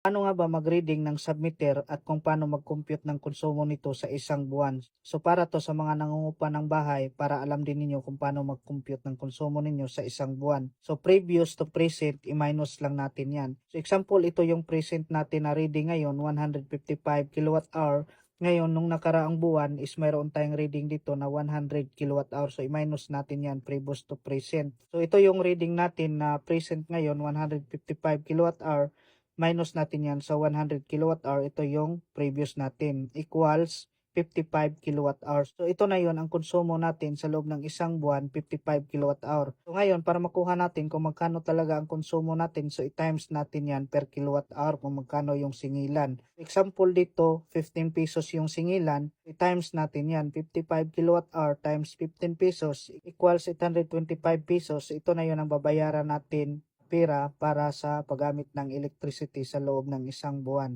Paano nga ba mag-reading ng submitter at kung paano mag-compute ng konsumo nito sa isang buwan? So para to sa mga nangungupa ng bahay para alam din ninyo kung paano mag-compute ng konsumo ninyo sa isang buwan. So previous to present, i-minus lang natin yan. So example, ito yung present natin na reading ngayon, 155 kilowatt hour. Ngayon, nung nakaraang buwan is mayroon tayong reading dito na 100 kilowatt hour. So i-minus natin yan previous to present. So ito yung reading natin na present ngayon, 155 kilowatt hour, minus natin yan sa 100 kilowatt hour, ito yung previous natin, equals 55 kilowatt hours. So ito na yon ang konsumo natin sa loob ng isang buwan, 55 kilowatt hour. So ngayon, para makuha natin kung magkano talaga ang konsumo natin, so i-times natin yan per kilowatt hour kung magkano yung singilan. Example dito, 15 pesos yung singilan, i-times natin yan, 55 kilowatt hour times 15 pesos equals 825 pesos. Ito na yon ang babayaran natin pera para sa paggamit ng electricity sa loob ng isang buwan.